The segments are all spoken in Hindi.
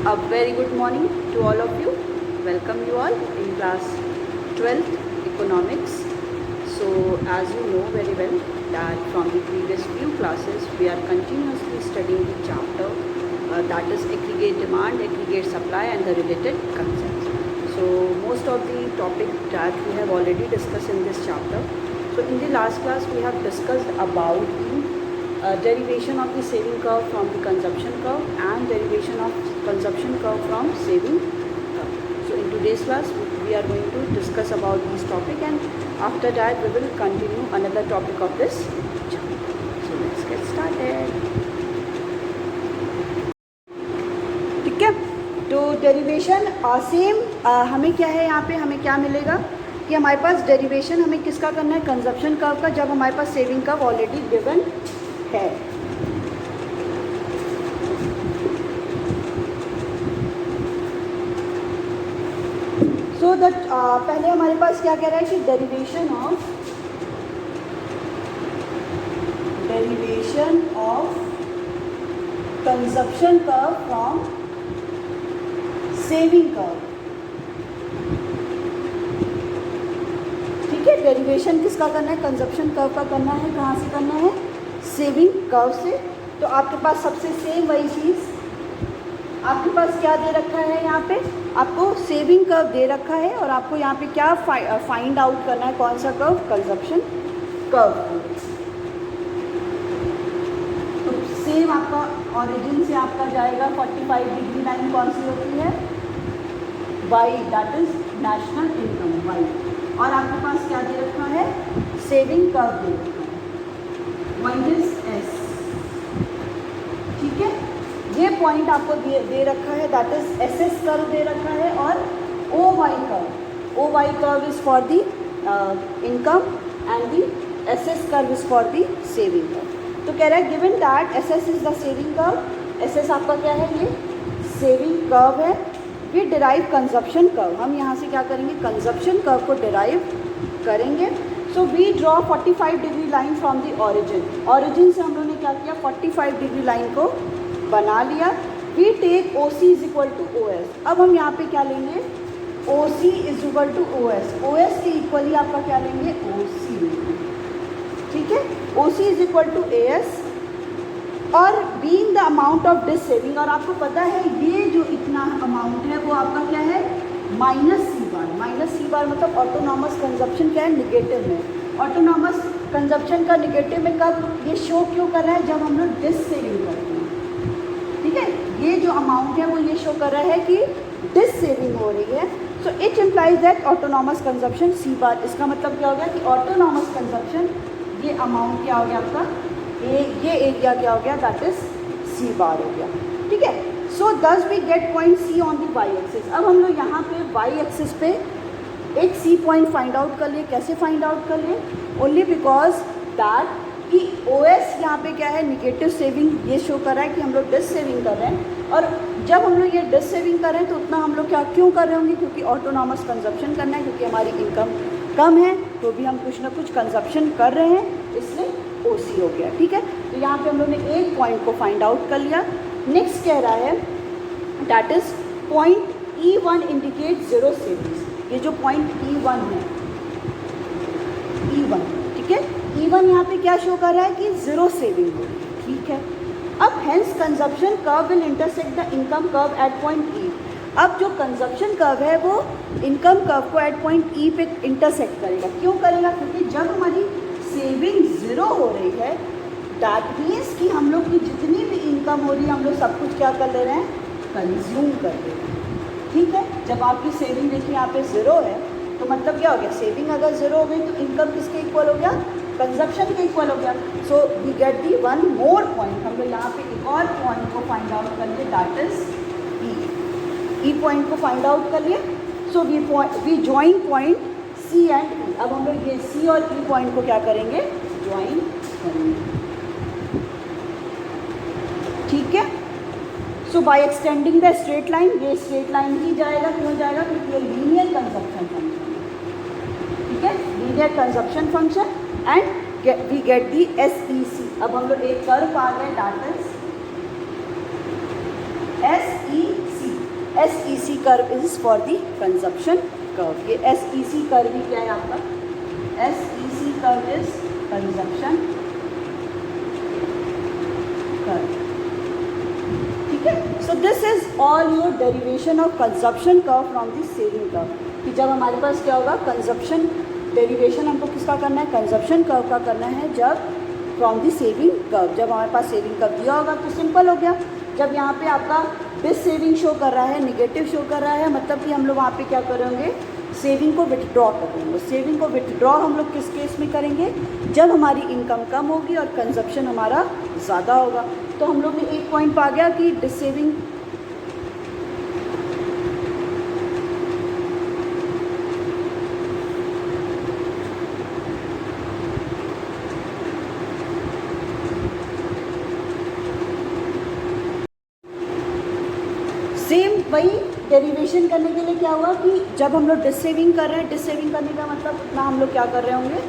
A very good morning to all of you. Welcome you all in class 12th economics. So as you know very well that from the previous few classes we are continuously studying the chapter that is aggregate demand, aggregate supply and the related concepts. So most of the topic that we have already discussed in this chapter. So in the last class we have discussed about the derivation of the saving curve from the consumption curve and derivation of consumption curve from saving curve. So in today's class we are going to discuss about this topic, and after that we will continue another topic of this chapter. So let's get started. ठीक है, तो डेरिवेशन सेम हमें क्या है, यहाँ पे हमें क्या मिलेगा कि हमारे पास डेरिवेशन हमें किसका करना है, कंजप्शन कर्व का, जब हमारे पास सेविंग कर्व ऑलरेडी गिवन है. सो दैट पहले हमारे पास क्या कह रहा है कि derivation of consumption curve from saving curve. ठीक है, डेरिवेशन किसका करना है, कंजप्शन कर्व का करना है. कहाँ से करना है, सेविंग कर्व से. तो आपके पास सबसे सेम वही चीज़, आपके पास क्या दे रखा है, यहाँ पे आपको सेविंग कर्व दे रखा है और आपको यहाँ पे क्या फाइंड आउट करना है, कौन सा कर्व, कंजप्शन कर्व. तो सेम आपका ओरिजिन से आपका जाएगा 45 डिग्री लाइन कौन सी होती है, Y, that is national income Y. और आपके पास क्या दे रखा है, सेविंग कर्व दे रखा है, वाई इज एस. ठीक है, ये पॉइंट आपको दे रखा है, that is S S curve दे रखा है, और O Y curve, O Y curve is for the income and the S S curve is for the saving curve. तो कह रहा है given that S S is the saving curve, S S आपका क्या है, ये सेविंग कर्व है. वी डिराइव कंजप्शन कर्व, हम यहाँ से क्या करेंगे, कंजप्शन कर्व को डिराइव करेंगे. So we draw 45 degree line from the origin. Origin से हम लोगों ने क्या किया, 45 डिग्री लाइन को बना लिया. We take O C is equal to O S. अब हम यहाँ पे क्या लेंगे, O C is equal to O S. O S के इक्वली आपका क्या लेंगे, ओ सी. ठीक है, O C is equal to A S और being the amount of this saving. और आपको पता है ये जो इतना अमाउंट है वो आपका क्या है, माइनस सी बार. माइनस सी बार मतलब ऑटोनॉमस कंजप्शन क्या है, निगेटिव में. ऑटोनॉमस कंजप्शन का निगेटिव में कब ये शो क्यों कर रहा है, जब हम लोग डिस सेविंग करते हैं. ठीक है, ये जो अमाउंट है वो ये शो कर रहा है कि डिस सेविंग हो रही है. So it implies that autonomous consumption C bar. इसका मतलब क्या हो गया कि ऑटोनॉमस कंजप्शन, ये अमाउंट क्या हो गया आपका, ये एरिया क्या हो गया, दैट इज सी बार हो गया. ठीक है, so this we get point C on the Y axis. अब हम लोग यहाँ पे वाई एक्सिस पे एक सी पॉइंट फाइंड आउट कर लिए. कैसे फाइंड आउट कर लिए, ओनली बिकॉज दैट कि ओ एस यहाँ पे क्या है, निगेटिव सेविंग, ये शो कर रहा है कि हम लोग डिस सेविंग कर रहे हैं. और जब हम लोग ये डिस सेविंग कर रहे हैं तो उतना हम लोग क्या क्यों कर रहे होंगे, क्योंकि ऑटोनॉमस कंजप्शन करना है, क्योंकि हमारी इनकम कम है तो भी हम कुछ ना कुछ कंजप्शन कर रहे हैं, इसलिए ओ सी हो गया. ठीक है, तो यहाँ पे हम लोग ने एक पॉइंट को फाइंड आउट कर लिया. नेक्स्ट कह रहा है that is point E1 indicate zero savings. ये जो पॉइंट E1 है, E1, ठीक है, E1 यहाँ पे क्या शो कर रहा है कि जीरो सेविंग हो रही है. ठीक है, अब hence consumption curve will intersect the income curve at point E. अब जो कंजप्शन कर्व है वो इनकम कर्व को एट पॉइंट E पे इंटरसेक्ट करेगा. क्यों करेगा, क्योंकि जब हमारी सेविंग ज़ीरो हो रही है, दैट मीन्स कि हम लोग की जितनी भी इनकम हो रही है हम लोग सब कुछ क्या कर ले रहे हैं, कंज्यूम कर ले रहे हैं. ठीक है, जब आपकी सेविंग देखिए यहाँ पे ज़ीरो है तो मतलब क्या हो गया, सेविंग अगर ज़ीरो हो गई तो इनकम किसके इक्वल हो गया, कंजप्शन के इक्वल हो गया. So we get the one more point. हम लोग यहाँ पे एक और पॉइंट को फाइंड आउट कर लिए, that is E. E point को फाइंड आउट कर लिए. So we join point C and E. अब हम लोग ये सी और ई पॉइंट को क्या करेंगे, ज्वाइन करेंगे. ठीक है, so by extending the straight line, ये स्ट्रेट लाइन ही जाएगा. क्यों जाएगा, क्योंकि ये लीनियर कंजप्शन फंक्शन है. ठीक है, linear consumption function and we get the S E C. अब हम लोग एक कर्व पा गए, that is S E C. SEC curve is for the consumption curve. ये SEC कर्व ही क्या है आपका, SEC curve is consumption curve, ठीक है। So this is all your derivation of consumption curve from the saving curve. कि जब हमारे पास क्या होगा, कंजप्शन डेरिवेशन हमको किसका करना है, कंजप्शन कर्व का करना है, जब फ्रॉम द सेविंग कर्व। जब हमारे पास सेविंग कर्व दिया होगा तो सिंपल हो गया। जब यहाँ पे आपका डिस सेविंग शो कर रहा है, निगेटिव शो कर रहा है, मतलब कि हम लोग वहाँ पे क्या करेंगे, सेविंग को विथड्रॉ करेंगे। सेविंग को विथड्रॉ हम लोग किस केस में करेंगे, जब हमारी इनकम कम होगी और कंजप्शन हमारा ज़्यादा होगा। तो हम लोग ने एक पॉइंट पा गया कि डिस सेविंग सेम वही डेरिवेशन करने के लिए क्या हुआ कि जब हम लोग डिस सेविंग कर रहे हैं, डिस सेविंग करने का मतलब इतना हम लोग क्या कर रहे होंगे,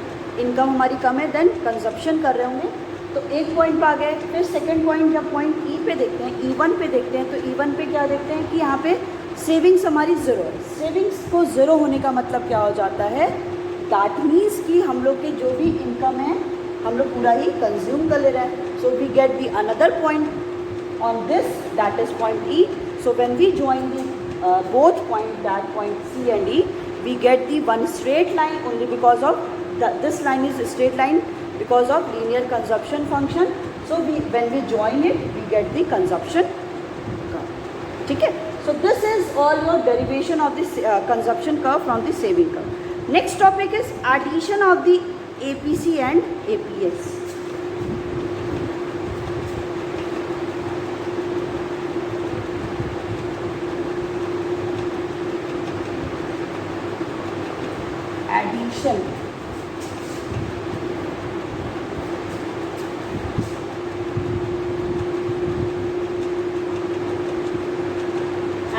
इनकम हमारी कम है, देन कंजप्शन कर रहे होंगे। तो एक पॉइंट पा गए। फिर सेकंड पॉइंट जब पॉइंट ई पे देखते हैं, E1 पे देखते हैं, तो E1 पे क्या देखते हैं कि यहाँ पे सेविंग्स हमारी ज़ीरो है। सेविंग्स को ज़ीरो होने का मतलब क्या हो जाता है, दैट मीन्स कि हम लोग की जो भी इनकम है हम लोग पूरा ही कंज्यूम कर ले रहे हैं। So we get the another point on this, that is point E. So when we join the both point, that point C and E, we get the one straight line only because of this line is a straight line because of linear consumption function. So when we join it, we get the consumption curve. ठीक है? So this is all your derivation of this consumption curve from the saving curve. Next topic is addition of the APC and APS.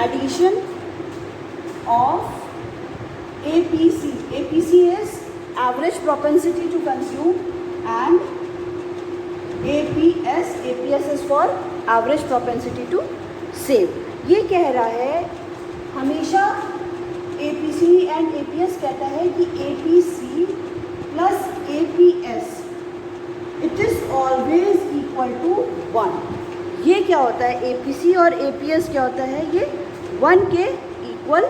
Addition of APC. APC is average propensity to consume, and APS is for average propensity to save. ये कह रहा है हमेशा APC एंड APS कहता है कि APC plus APS it is always equal to 1। ये क्या होता है, APC और APS क्या होता है, ये 1 के इक्वल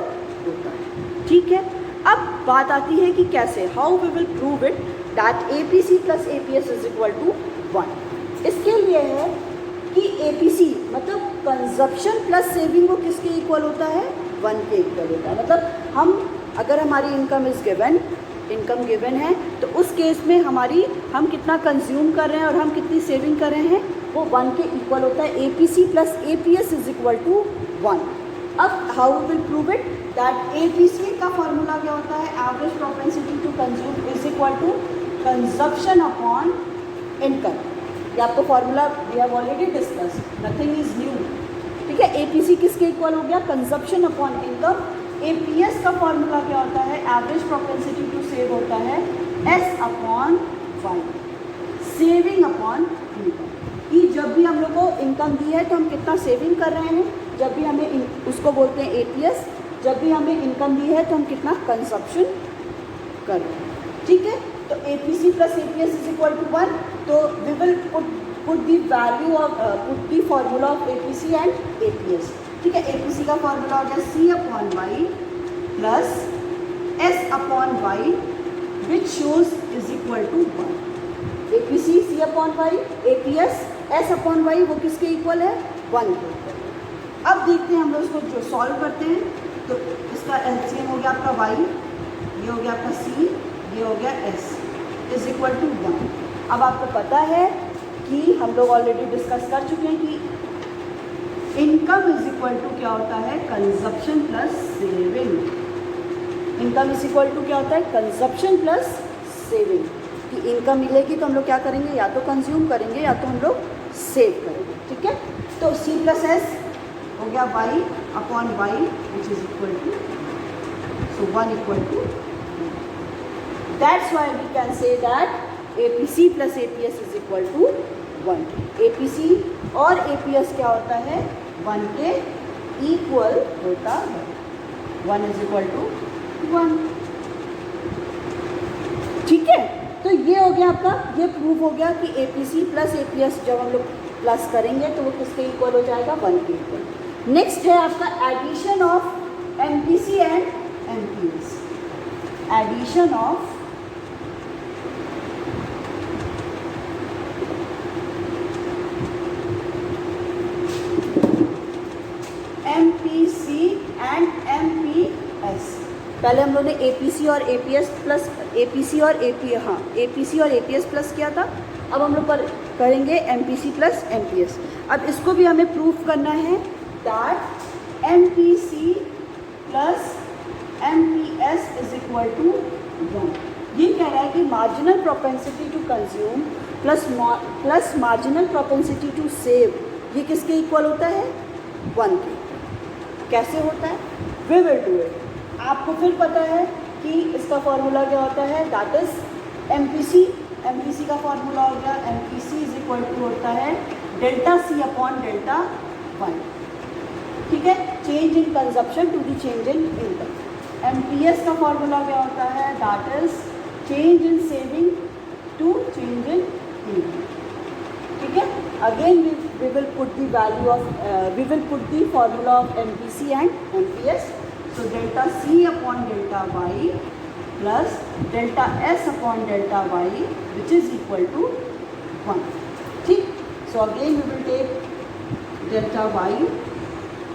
होता है, ठीक है। अब बात आती है कि कैसे, how we will prove it that APC plus APS is equal to 1। इसके लिए है कि APC मतलब कंजप्शन प्लस सेविंग वो किसके इक्वल होता है, 1 के इक्वल होता है। मतलब हम अगर हमारी इनकम गिवन है तो उस केस में हम कितना कंज्यूम कर रहे हैं और हम कितनी सेविंग कर रहे हैं वो 1 के इक्वल होता है। APC plus APS is equal to 1। अब how will prove it that APC का फॉर्मूला क्या होता है, average propensity to consume is equal to consumption upon income. ये आपको formula we have already discuss, nothing is new, ठीक है। APC किसके इक्वल हो गया, कंजप्शन अपॉन इनकम। APS का फॉर्मूला क्या होता है, एवरेज प्रोपेंसिटी टू सेव होता है S upon Y, saving upon income. कि जब भी हम लोग को इनकम दी है तो हम कितना सेविंग कर रहे हैं, जब भी हमें उसको बोलते हैं APS, जब भी हमें इनकम दी है तो हम कितना कंजप्शन कर रहे हैं, ठीक है। तो APC plus APS is equal to 1। तो we will put the value of put the formula of APC and APS, ठीक है। APC का फॉर्मूला हो गया C upon Y plus S upon Y which shows is equal to 1। APC C upon Y, APS S upon Y वो किसके इक्वल है, 1 के इक्वल। अब देखते हैं हम लोग इसको जो सॉल्व करते हैं, तो इसका LCM हो गया आपका y, ये हो गया आपका C, ये हो गया S इज इक्वल टू 1। अब आपको पता है कि हम लोग ऑलरेडी डिस्कस कर चुके हैं कि इनकम इज इक्वल टू क्या होता है, consumption plus saving. Income is equal to क्या होता है, कंजप्शन प्लस सेविंग। कि इनकम मिलेगी तो हम लोग क्या करेंगे, या तो कंज्यूम करेंगे या तो हम लोग सेव करेंगे, ठीक है। तो C प्लस S हो गया y upon y which is equal to, so 1 equal to. That's why we can say that APC plus APS is equal to 1। APC और APS क्या होता है, 1 के इक्वल होता है। 1 इज इक्वल टू 1। ठीक है, तो ये हो गया आपका, ये प्रूव हो गया कि APC प्लस APS जब हम लोग प्लस करेंगे तो वो किसके इक्वल हो जाएगा, 1 के इक्वल। नेक्स्ट है आपका addition of MPC and MPS। Addition of MPC and MPS। पहले हम लोगों ने APC और APS प्लस APC और APC और APS प्लस किया था। अब हम लोग करेंगे MPC प्लस MPS। अब इसको भी हमें प्रूफ करना है that MPC plus MPS is equal to 1। ये कह रहा है कि marginal propensity to consume plus marginal propensity to save, ये किसके इक्वल होता है, 1 के। कैसे होता है, वी विल डू इट। आपको फिर पता है कि इसका फॉर्मूला क्या होता है, दैट इज MPC का फॉर्मूला हो गया, MPC इज इक्वल टू होता है डेल्टा C अपॉन डेल्टा 1। ठीक है, change in consumption to the change in income. MPS का फॉर्मूला क्या होता है, that is change in saving to change in income. ठीक है, again we will put the value of we will put the formula of MPC and MPS. So delta C upon delta Y plus delta S upon delta Y, which is equal to 1. ठीक, so again we will take delta Y,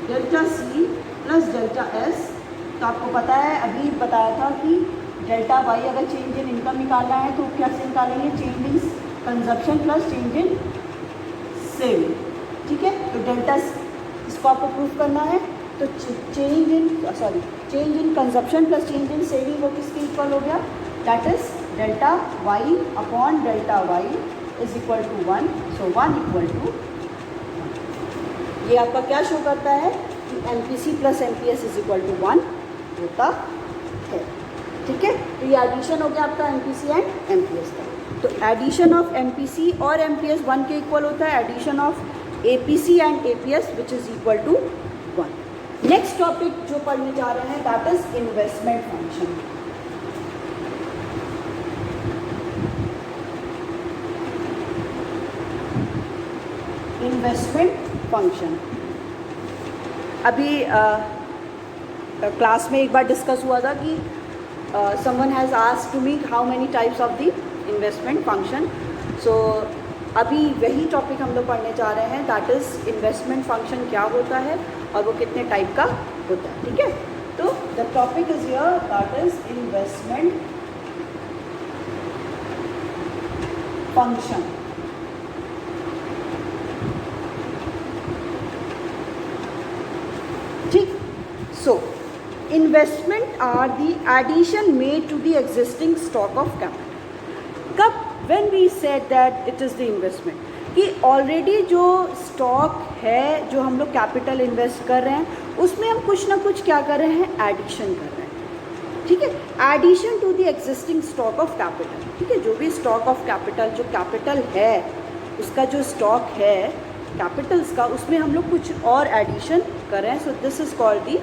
delta C plus delta S। तो आपको पता है, अभी बताया था कि डेल्टा Y अगर चेंज इन इनकम निकालना है तो कैसे निकालेंगे, change in consumption plus change in saving. ठीक है, तो डेल्टा, इसको आपको प्रूफ करना है, तो change in consumption plus change in saving वो किसके इक्वल हो गया, that is delta Y upon delta Y is equal to 1। So 1 equal to, ये आपका क्या शो करता है कि MPC plus MPS is equal to 1 होता है। ठीक है, तो ये एडिशन हो गया आपका MPC एंड MPS का। तो एडिशन ऑफ MPC और MPS 1 के इक्वल होता है, addition of APC and APS which is equal to 1। Next topic जो पढ़ने जा रहे हैं that is investment function. Investment function अभी क्लास में एक बार डिस्कस हुआ था कि someone has asked to me how many types of the investment function. So अभी वही टॉपिक हम लोग पढ़ने जा रहे हैं, दैट इज़ इन्वेस्टमेंट फंक्शन क्या होता है और वो कितने टाइप का होता है। ठीक है, तो the topic is here, that is investment function. ठीक, so investment are the addition made to the existing stock of capital. कब, when we said that it is the investment, कि ऑलरेडी जो स्टॉक है जो हम लोग कैपिटल इन्वेस्ट कर रहे हैं उसमें हम कुछ ना कुछ क्या कर रहे हैं, एडिशन कर रहे हैं। ठीक है, addition to the existing stock of capital. ठीक है, जो भी स्टॉक ऑफ कैपिटल, जो कैपिटल है उसका जो स्टॉक है कैपिटल्स का, उसमें हम लोग कुछ और एडिशन कर रहे हैं। So this is called the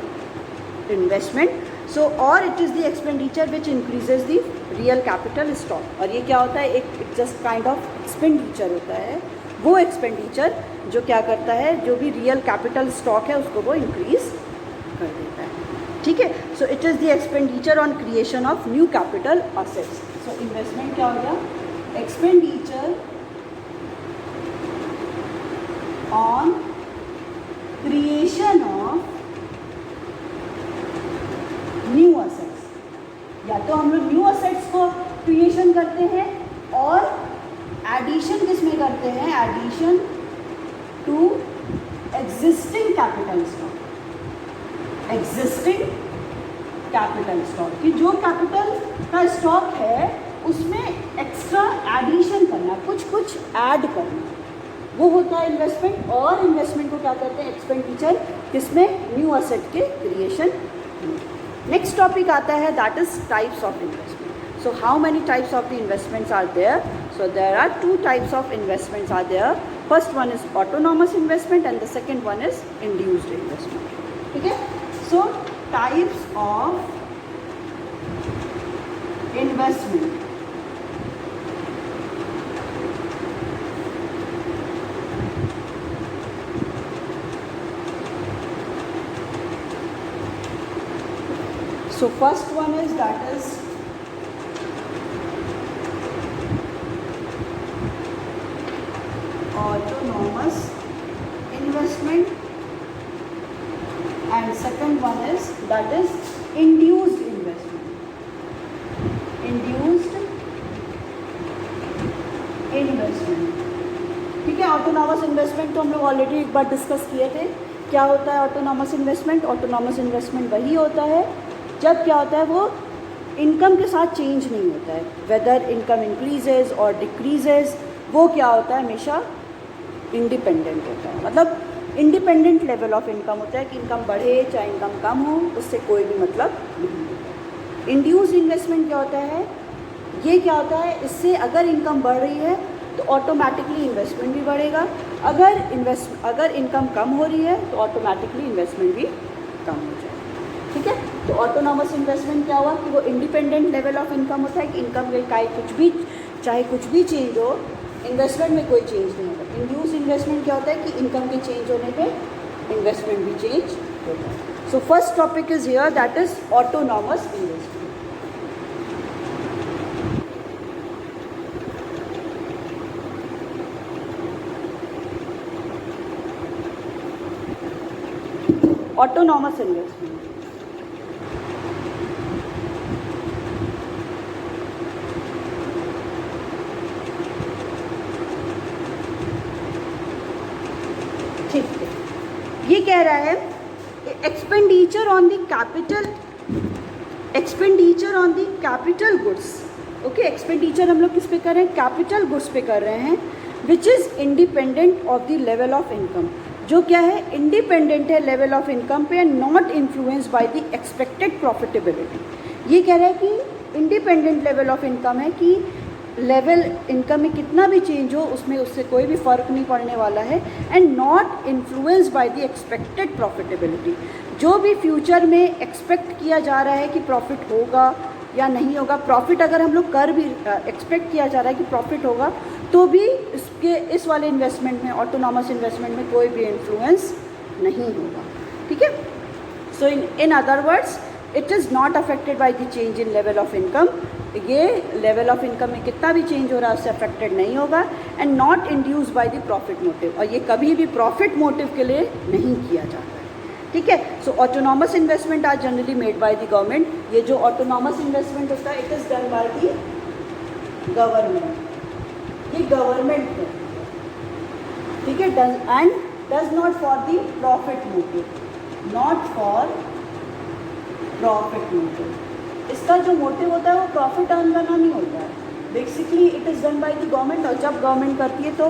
investment. So और it is the expenditure which increases the real capital stock. और ये क्या होता है, एक जस्ट काइंड ऑफ एक्सपेंडिचर होता है, वो एक्सपेंडिचर जो क्या करता है, जो भी रियल कैपिटल स्टॉक है उसको वो इंक्रीज कर देता है। ठीक है, so it is the expenditure on creation of new capital assets. So investment क्या हो गया, expenditure on creation of new assets. या तो हम लोग न्यू असेट्स को क्रिएशन करते हैं और एडिशन किस में करते हैं, addition to existing capital stock. Existing capital stock कि जो कैपिटल का स्टॉक है उसमें एक्स्ट्रा एडिशन करना, कुछ ऐड करना, वो होता है इन्वेस्टमेंट। और इन्वेस्टमेंट को क्या कहते हैं, एक्सपेंडिचर किसमें, न्यू असेट के क्रिएशन। नेक्स्ट टॉपिक आता है that is types of investment. So how many types of the investments are there, so there are two types of investments are there. First one is autonomous investment and the second one is induced investment. ठीक है. So types of investment. So first one is that is autonomous investment and second one is that is induced investment. Induced investment. ठीक है. ऑटोनॉमस इन्वेस्टमेंट तो हम लोग ऑलरेडी एक बार डिस्कस किए थे. क्या होता है ऑटोनॉमस इन्वेस्टमेंट? ऑटोनॉमस इन्वेस्टमेंट वही होता है जब क्या होता है वो इनकम के साथ चेंज नहीं होता है. वेदर इनकम इंक्रीजेज और डिक्रीजेज, वो क्या होता है हमेशा इंडिपेंडेंट होता है. मतलब इंडिपेंडेंट लेवल ऑफ इनकम होता है कि इनकम बढ़े चाहे इनकम कम हो, उससे कोई भी मतलब नहीं होता. इंड्यूस्ड इन्वेस्टमेंट क्या होता है? ये क्या होता है, इससे अगर इनकम बढ़ रही है तो ऑटोमेटिकली इन्वेस्टमेंट भी बढ़ेगा. अगर इनकम कम हो रही है तो ऑटोमेटिकली इन्वेस्टमेंट भी कम हो जाएगा. ठीक है. तो ऑटोनॉमस इन्वेस्टमेंट क्या हुआ कि वो इंडिपेंडेंट लेवल ऑफ इनकम होता है कि इनकम के चाहे कुछ भी चेंज हो, इन्वेस्टमेंट में कोई चेंज नहीं होता. इंड्यूस इन्वेस्टमेंट क्या होता है कि इनकम के चेंज होने पे इन्वेस्टमेंट भी चेंज होता है. So first topic is here that is autonomous investment. Autonomous investment. ठीक है. ये कह रहा है expenditure on the capital goods. Okay. Expenditure हम लोग किस पे कर रहे हैं? कैपिटल गुड्स पे कर रहे हैं which is independent of the level of income. जो क्या है? इंडिपेंडेंट है लेवल ऑफ इनकम पे and not influence by the expected profitability. ये कह रहा है कि इंडिपेंडेंट लेवल ऑफ इनकम है कि लेवल इनकम में कितना भी चेंज हो उसमें उससे कोई भी फ़र्क नहीं पड़ने वाला है. And not influence by the expected profitability. जो भी फ्यूचर में एक्सपेक्ट किया जा रहा है कि प्रॉफिट होगा या नहीं होगा, प्रॉफिट अगर हम लोग कर भी एक्सपेक्ट किया जा रहा है कि प्रॉफिट होगा तो भी इस वाले इन्वेस्टमेंट में, ऑटोनॉमस इन्वेस्टमेंट में कोई भी इन्फ्लुएंस नहीं होगा. ठीक है. So in other words it is not affected by the change in level of income. ये लेवल ऑफ इनकम में कितना भी चेंज हो रहा है उससे अफेक्टेड नहीं होगा. And not induce by the profit motive. और ये कभी भी प्रॉफिट मोटिव के लिए नहीं किया जाता है. ठीक है. So autonomous investment are generally made by the government. ये जो ऑटोनॉमस इन्वेस्टमेंट होता है it is done by the government. ये गवर्नमेंट है. ठीक है. And does not for the profit motive. Not for profit motive. इसका जो मोटिव होता है वो प्रॉफिट अर्न करना नहीं होता है. Basically it is done by the government. और जब गवर्नमेंट करती है तो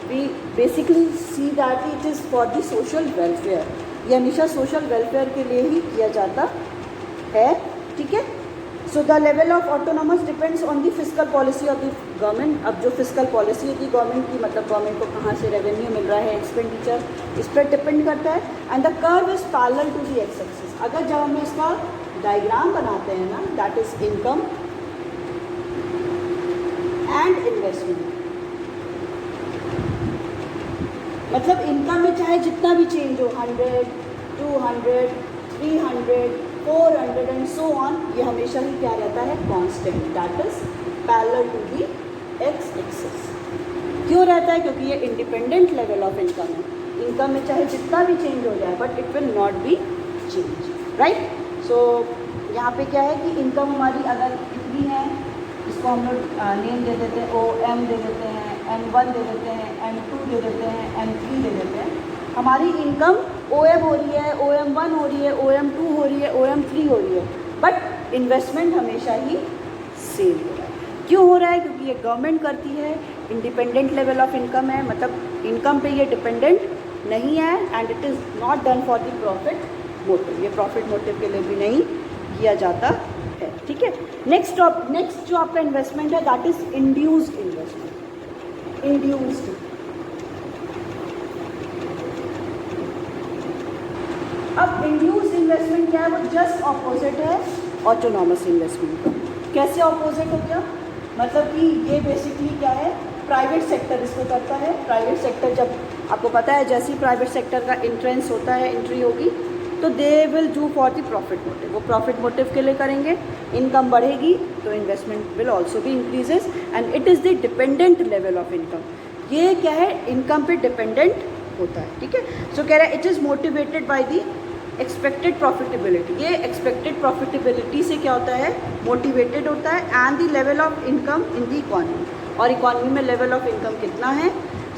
we basically see that it is for the social welfare. ये हमेशा सोशल वेलफेयर के लिए ही किया जाता है. ठीक है. So the level of autonomous depends on the physical policy of the government. अब जो फिजिकल पॉलिसी होती है गवर्नमेंट की, मतलब गवर्नमेंट को कहाँ से रेवेन्यू मिल रहा है, एक्सपेंडिचर, इस पर डिपेंड करता है. And the curve is parallel to the x axis. अगर जब हम इसका डायग्राम बनाते हैं ना, that is income and investment. मतलब इनकम में चाहे जितना भी चेंज हो, 100, 200, 300, 400 एंड सो ऑन, ये हमेशा ही क्या रहता है? Constant. That is parallel to the X axis. क्यों रहता है? क्योंकि ये इंडिपेंडेंट लेवल ऑफ इनकम है. इनकम में चाहे जितना भी चेंज हो जाए but it will not be change. Right. So यहाँ पे क्या है कि इनकम हमारी अगर इतनी है, इसको हम लोग नेम दे देते हैं, OM दे देते हैं, N1 दे देते हैं, N2 दे देते हैं, N3 दे देते हैं. हमारी इनकम OM हो रही है, OM1 हो रही है, OM2 हो रही है, OM3 हो रही है, बट इन्वेस्टमेंट हमेशा ही सेम हो रहा है. क्यों हो रहा है? क्योंकि ये गवर्नमेंट करती है, इंडिपेंडेंट लेवल ऑफ इनकम है, मतलब इनकम पे ये डिपेंडेंट नहीं है. And it is not done for the profit motive. ये प्रॉफिट मोटिव के लिए भी नहीं किया जाता है. ठीक है. नेक्स्ट जो आपका इन्वेस्टमेंट है that is induced investment. Induced अब इंड्यूस्ड इन्वेस्टमेंट क्या है, वो जस्ट ऑपोजिट है ऑटोनॉमस इन्वेस्टमेंट का। कैसे ऑपोजिट हो गया, मतलब कि ये बेसिकली क्या है, प्राइवेट सेक्टर इसको करता है। प्राइवेट सेक्टर जब आपको पता है जैसे ही प्राइवेट सेक्टर का एंट्रेंस होता है, एंट्री होगी, तो they will do for the profit motive, वो प्रॉफिट मोटिव के लिए करेंगे। इनकम बढ़ेगी तो इन्वेस्टमेंट विल ऑल्सो भी increases and it is the dependent level of income. ये क्या है, इनकम पे डिपेंडेंट होता है, ठीक है। सो कह रहा है it is motivated by the expected profitability. ये एक्सपेक्टेड प्रॉफिटेबिलिटी से क्या होता है, मोटिवेटेड होता है, and the level of income in the economy, और इकॉनमी में लेवल ऑफ इनकम कितना है।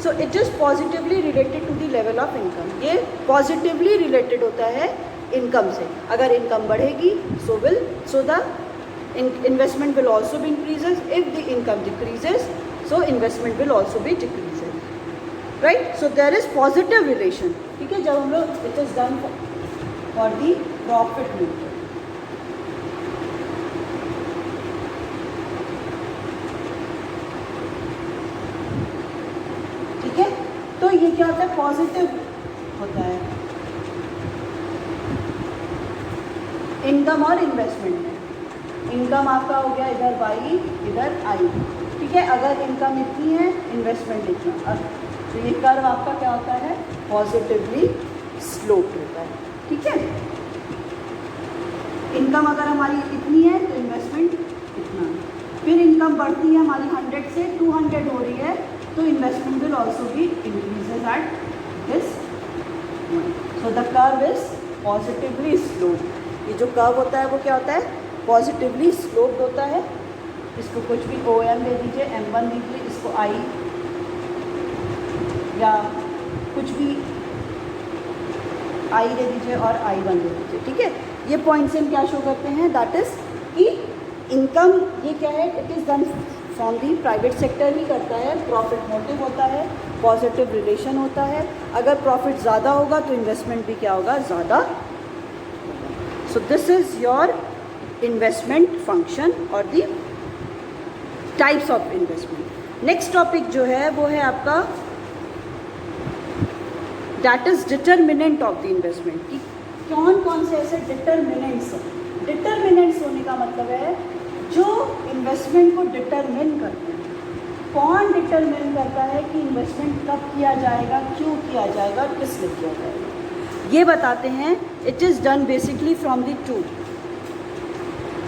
So it is positively related to the level of income. ये पॉजिटिवली रिलेटेड होता है इनकम से। अगर इनकम बढ़ेगी so the investment will also भी increases, if the income decreases so investment will also भी decreases, right. So there is positive relation, ठीक है। जब हम लोग it is done for the profit motive, ठीक है। तो ये क्या होता है, पॉजिटिव होता है इनकम और इन्वेस्टमेंट में। इनकम आपका हो गया इधर वाई, इधर आई, ठीक है। अगर इनकम इतनी है, इन्वेस्टमेंट इतना, तो ये कर्व आपका क्या होता है, पॉजिटिवली स्लोप होता है, ठीक है। इनकम अगर हमारी इतनी है तो इन्वेस्टमेंट इतना, फिर इनकम बढ़ती है हमारी 100 से 200 हो रही है, तो इन्वेस्टमेंट विल ऑल्सो भी increases at this point. So the curve is positively slope. ये जो कर्व होता है वो क्या होता है, पॉजिटिवली स्लोप्ड होता है। इसको कुछ भी OM दे दीजिए, M1 दीजिए, इसको I या कुछ भी I दे दीजिए और I1 दे दीजिए, ठीक है। ये पॉइंट्स हम क्या शो करते हैं, दैट इज़ कि इनकम ये क्या है, it is done from the private sector ही करता है, प्रॉफिट मोटिव होता है, पॉजिटिव रिलेशन होता है। अगर प्रॉफिट ज़्यादा होगा तो इन्वेस्टमेंट भी क्या होगा, ज़्यादा। So this is your investment function और the types of investment. Next topic जो है वो है आपका that is determinant of the investment, कि कौन कौन से ऐसे डिटर्मिनेंट्स हैं। डिटर्मिनेंट्स होने का मतलब है जो इन्वेस्टमेंट को डिटरमिन करते हैं। कौन डिटरमिन करता है कि इन्वेस्टमेंट कब किया जाएगा, क्यों किया जाएगा और किस लिए किया जाएगा, ये बताते हैं। It is done basically from the two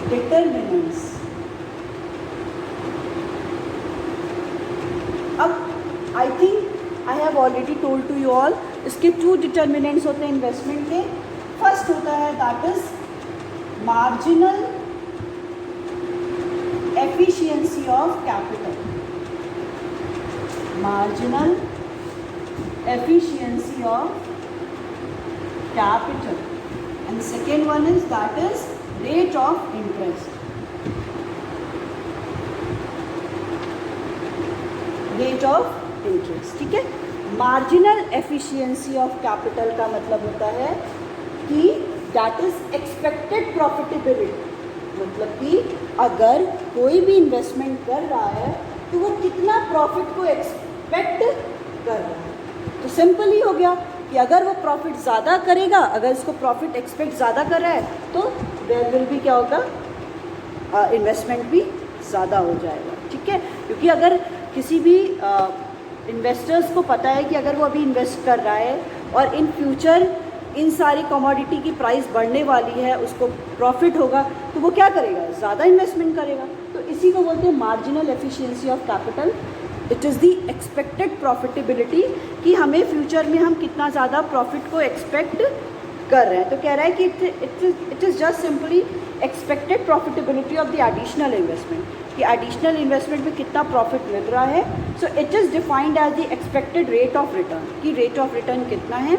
determinants. अब I think I have already told to you all, इसके 2 डिटर्मिनेंट्स होते हैं इन्वेस्टमेंट के। फर्स्ट होता है that is marginal efficiency of capital, marginal efficiency of capital, and second one is that is rate of interest, rate of interest, ठीक है। मार्जिनल एफिशिएंसी ऑफ कैपिटल का मतलब होता है कि दैट इज एक्सपेक्टेड प्रॉफिटेबिलिटी, मतलब कि अगर कोई भी इन्वेस्टमेंट कर रहा है तो वो कितना प्रॉफिट को एक्सपेक्ट कर रहा है। तो सिंपल ही हो गया कि अगर वो प्रॉफिट ज़्यादा करेगा, अगर इसको प्रॉफिट एक्सपेक्ट ज़्यादा कर रहा है तो देयर विल भी क्या होगा, इन्वेस्टमेंट भी ज़्यादा हो जाएगा, ठीक है। क्योंकि अगर किसी भी इन्वेस्टर्स को पता है कि अगर वो अभी इन्वेस्ट कर रहा है और इन फ्यूचर इन सारी कमोडिटी की प्राइस बढ़ने वाली है, उसको प्रॉफिट होगा, तो वो क्या करेगा, ज़्यादा इन्वेस्टमेंट करेगा। तो इसी को बोलते हैं marginal efficiency of capital. It is the expected profitability, कि हमें फ्यूचर में हम कितना ज़्यादा प्रॉफिट को एक्सपेक्ट कर रहे हैं। तो कह रहा है कि it is just simply expected profitability of the additional investment, कि एडिशनल इन्वेस्टमेंट में कितना प्रॉफिट मिल रहा है। So it is defined as the expected rate of return, कि रेट ऑफ रिटर्न कितना है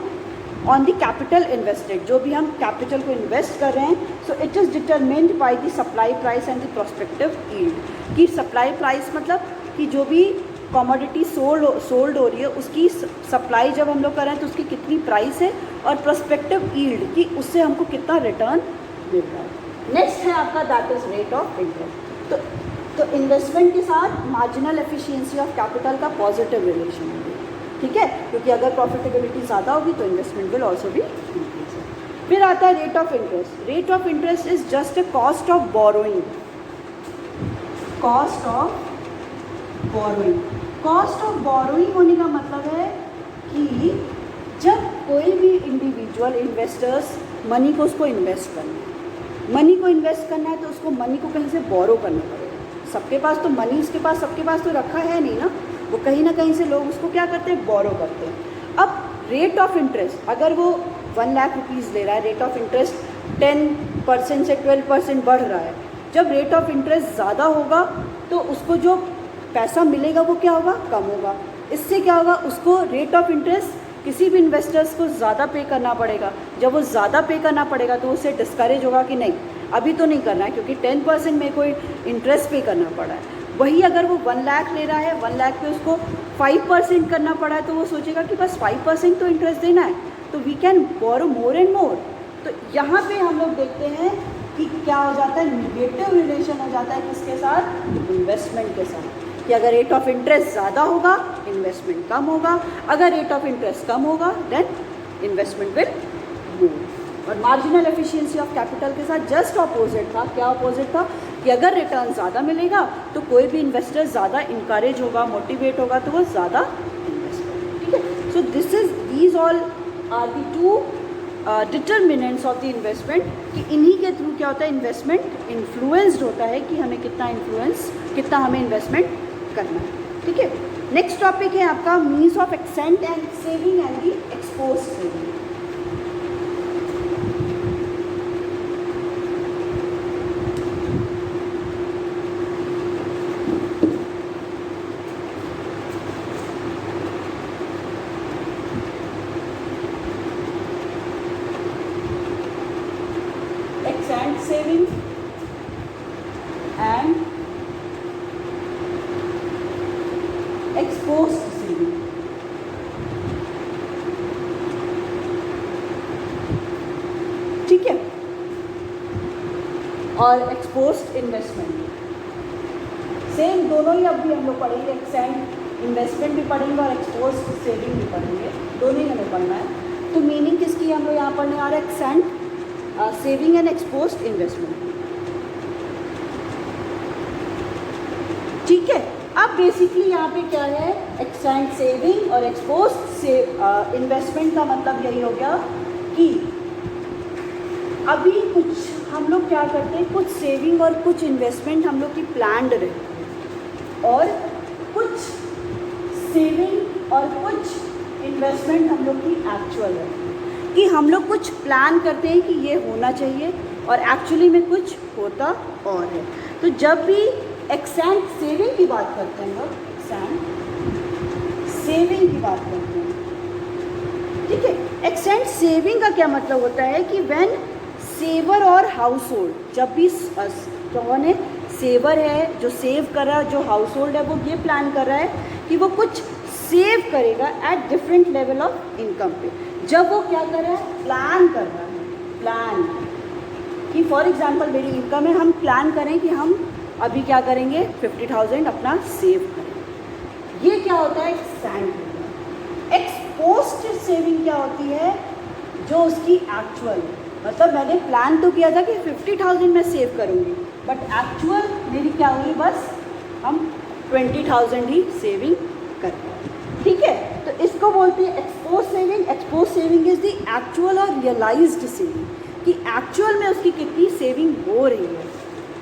ऑन द कैपिटल इन्वेस्टेड, जो भी हम कैपिटल को इन्वेस्ट कर रहे हैं। सो it is determined by the supply price and the prospective yield, कि सप्लाई प्राइस मतलब कि जो भी कमोडिटी सोल्ड हो रही है उसकी सप्लाई जब हम लोग कर रहे हैं तो उसकी कितनी प्राइस है, और प्रोस्पेक्टिव यील्ड कि उससे हमको कितना रिटर्न मिल रहा है। नेक्स्ट है आपका that is rate of interest. तो इन्वेस्टमेंट के साथ मार्जिनल एफिशिएंसी ऑफ कैपिटल का पॉजिटिव रिलेशन है, ठीक है, क्योंकि अगर प्रॉफिटेबिलिटी ज़्यादा होगी तो इन्वेस्टमेंट विल ऑल्सो भी इंक्रीज। फिर आता है rate of interest. Rate of interest is just a cost of borrowing. Cost of borrowing. Cost of borrowing होने का मतलब है कि जब कोई भी इंडिविजुअल इन्वेस्टर्स मनी को उसको इन्वेस्ट करना है, मनी को इन्वेस्ट करना है तो उसको मनी को कहीं से बोरो करना पड़ेगा. सबके पास तो मनी उसके पास सबके पास तो रखा है नहीं ना, वो कहीं ना कहीं से लोग उसको क्या करते हैं, बोरो करते हैं. अब रेट ऑफ इंटरेस्ट, अगर वो 1 लाख रुपीज़ ले रहा है, रेट ऑफ इंटरेस्ट 10% से 12% बढ़ रहा है. जब रेट ऑफ इंटरेस्ट ज़्यादा होगा तो उसको जो पैसा मिलेगा वो क्या होगा, कम होगा. इससे क्या होगा, उसको रेट ऑफ इंटरेस्ट किसी भी इन्वेस्टर्स को ज़्यादा पे करना पड़ेगा. जब वो ज़्यादा पे करना पड़ेगा तो उससे डिस्करेज होगा कि नहीं अभी तो नहीं करना है क्योंकि 10% में कोई इंटरेस्ट पे करना पड़ा है. वही अगर वो 1 लाख ले रहा है, 1 लाख पे उसको 5% करना पड़ा है तो वो सोचेगा कि बस 5% तो इंटरेस्ट देना है तो we can borrow more and more. तो यहाँ पे हम लोग देखते हैं कि क्या हो जाता है, निगेटिव रिलेशन हो जाता है किसके साथ, इन्वेस्टमेंट के साथ. कि अगर रेट ऑफ इंटरेस्ट ज़्यादा होगा इन्वेस्टमेंट कम होगा, अगर रेट ऑफ इंटरेस्ट कम होगा देन इन्वेस्टमेंट विल मूव. और मार्जिनल एफिशिएंसी ऑफ कैपिटल के साथ जस्ट अपोजिट था. क्या अपोजिट था कि अगर रिटर्न ज़्यादा मिलेगा तो कोई भी इन्वेस्टर ज़्यादा इंकरेज होगा, मोटिवेट होगा तो वो ज़्यादा इन्वेस्ट करेगा. ठीक है. So these all are the 2 determinants of the investment. कि इन्हीं के थ्रू क्या होता है, इन्वेस्टमेंट इन्फ्लुएंस्ड होता है कि हमें कितना हमें इन्वेस्टमेंट करना है. ठीक है. नेक्स्ट टॉपिक है आपका means of accent and saving and the expose saving. Extent saving and exposed saving. ठीक है. और एक्सपोज्ड इन्वेस्टमेंट सेम दोनों ही अभी हम लोग पढ़ेंगे. एक्सेंट इन्वेस्टमेंट भी पढ़ेंगे और एक्सपोज्ड सेविंग भी पढ़ेंगे, दोनों ही हमें पढ़ना है. तो मीनिंग किसकी हम लोग यहाँ पढ़ने आ रहे हैं, accent saving and exposed investment. ठीक है. अब बेसिकली यहाँ पे क्या है, एक्सेंट सेविंग और एक्सपोज्ड इन्वेस्टमेंट का मतलब यही हो गया कि अभी कुछ हम लोग क्या करते हैं, कुछ सेविंग और कुछ इन्वेस्टमेंट हम लोग की प्लान्ड रहती है और कुछ सेविंग और कुछ इन्वेस्टमेंट हम लोग की एक्चुअल है. कि हम लोग कुछ प्लान करते हैं कि ये होना चाहिए और एक्चुअली में कुछ होता और है. तो जब भी एक्सेंट सेविंग की बात करते हैं लोग, एक्सेंट सेविंग की बात करते हैं. ठीक है. एक्सेंट सेविंग का क्या मतलब होता है कि व्हेन सेवर और हाउस होल्ड, जब भी कौन है, सेवर है जो सेव कर रहा है, जो हाउस होल्ड है वो ये प्लान कर रहा है कि वो कुछ सेव करेगा at different level of income पे. जब वो क्या कर रहा है, प्लान कर रहा है, प्लान कि फॉर एग्जांपल मेरी इनकम है, हम प्लान करें कि हम अभी क्या करेंगे 50,000 अपना सेव करें. ये क्या होता है, एक्सेंट. एक्सपोज्ड सेविंग क्या होती है, जो उसकी एक्चुअल, मतलब मैंने प्लान तो किया था कि 50,000 मैं सेव करूँगी बट एक्चुअल मेरी क्या हुई, बस हम 20,000 ही सेविंग करते हैं. ठीक है. तो इसको बोलते हैं expose saving. Expose saving is the actual और रियलाइज्ड सेविंग, कि एक्चुअल में उसकी कितनी सेविंग हो रही है.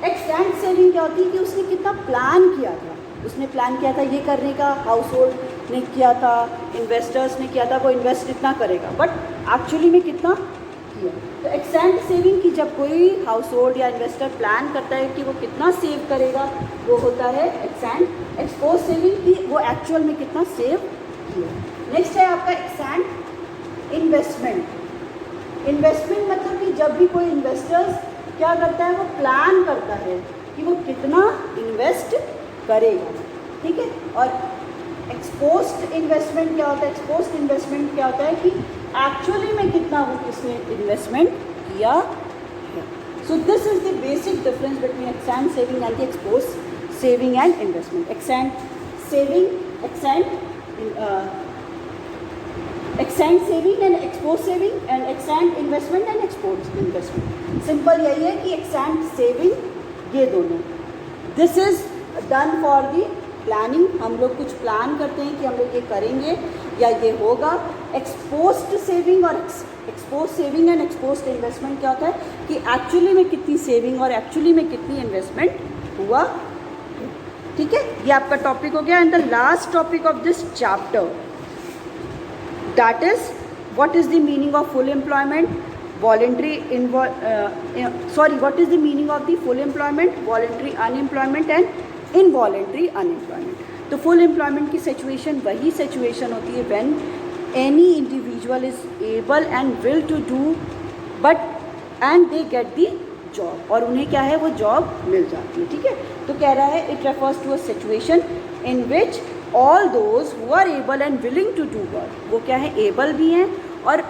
एक्सेंट सेविंग क्या होती है कि उसने कितना प्लान किया था, उसने प्लान किया था ये करने का, हाउस होल्ड ने किया था, इन्वेस्टर्स ने किया था, वो इन्वेस्ट इतना करेगा बट एक्चुअली में कितना किया. तो एक्सेंट सेविंग की जब कोई हाउस होल्ड या इन्वेस्टर प्लान करता है कि वो कितना सेव करेगा, वो होता है एक्सेंट. एक्सपोज सेविंग की वो एक्चुअल में कितना सेव किया. नेक्स्ट है आपका एक्सेंट इन्वेस्टमेंट. इन्वेस्टमेंट मतलब कि जब भी कोई इन्वेस्टर्स क्या करता है, वो प्लान करता है कि वो कितना इन्वेस्ट करेगा. ठीक है. और एक्सपोज्ड इन्वेस्टमेंट क्या होता है, एक्सपोज्ड इन्वेस्टमेंट क्या होता है कि एक्चुअली में कितना वो किसने इन्वेस्टमेंट किया है. So this is the basic difference between accent saving and the exposed saving and investment. Accent saving, accent saving and exposed saving, and accent investment and exposed export investment. Simple यही है कि एक्सटेंड सेविंग, ये दोनों। This is done for the planning, हम लोग कुछ प्लान करते हैं कि हम लोग ये करेंगे या ये होगा। एक्सपोज्ड सेविंग और expose saving and exposed investment क्या होता है कि एक्चुअली में कितनी सेविंग और एक्चुअली में कितनी इन्वेस्टमेंट हुआ। ठीक है, ये आपका टॉपिक हो गया। And the last topic of this chapter, that is what is the meaning of full employment, voluntary what is the meaning of the full employment, voluntary unemployment and involuntary unemployment. तो फुल एम्प्लॉयमेंट की सिचुएशन वही सिचुएशन होती है when any individual is able and will to do but and they get the job, और उन्हें क्या है वो जॉब मिल जाती है। ठीक है, तो कह रहा है it refers to a situation in which all those who are able and willing to do work, वो क्या है एबल भी हैं और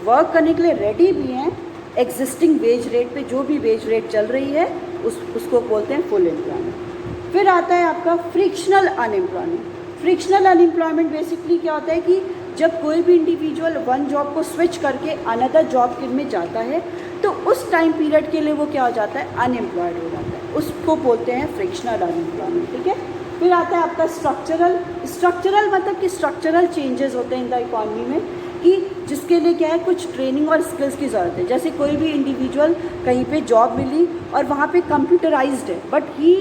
वर्क करने के लिए रेडी भी हैं, एग्जिस्टिंग वेज रेट पे, जो भी वेज रेट चल रही है उसको बोलते हैं फुल एम्प्लॉयमेंट। फिर आता है आपका frictional unemployment. Frictional unemployment basically क्या होता है कि जब कोई भी इंडिविजुअल वन जॉब को स्विच करके अनदर जॉब में जाता है तो उस टाइम पीरियड के लिए वो क्या हो जाता है, अनएम्प्लॉयड हो जाता है, उसको बोलते हैं फ्रिक्शनल अनएम्प्लॉयमेंट। ठीक है, फिर आता है आपका स्ट्रक्चरल मतलब कि स्ट्रक्चरल चेंजेस होते हैं इन द इकॉनमी में, कि जिसके लिए क्या है कुछ ट्रेनिंग और स्किल्स की ज़रूरत है। जैसे कोई भी इंडिविजुअल कहीं पे जॉब मिली और वहाँ पे कंप्यूटराइज्ड है but he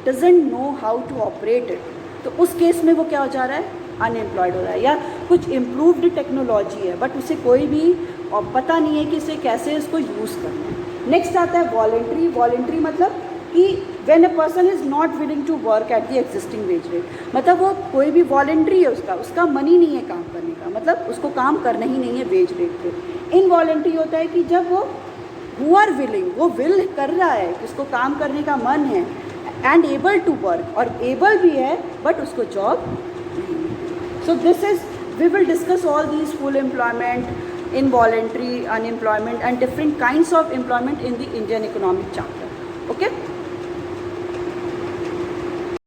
doesn't know how to operate it, तो उस केस में वो क्या हो जा रहा है, अनएम्प्लॉयड हो रहा है। या कुछ इम्प्रूव्ड टेक्नोलॉजी है बट उसे कोई भी और पता नहीं है कि इसे कैसे इसको यूज़ करना है। नेक्स्ट आता है वॉलेंट्री मतलब कि when a person is not willing to work at the existing wage rate, मतलब वो कोई भी वॉलेंट्री है, उसका मनी नहीं है काम करने का, मतलब उसको काम करना ही नहीं है वेज रेट पे। इनवॉलेंट्री होता है कि जब वो हु आर विलिंग, वो विल कर रहा है, उसको काम करने का मन है, एंड एबल टू वर्क, और एबल भी है बट उसको जॉब नहीं मिलती। So this is we will discuss all these full employment, involuntary unemployment and different kinds of employment in the Indian economic chapter. Okay.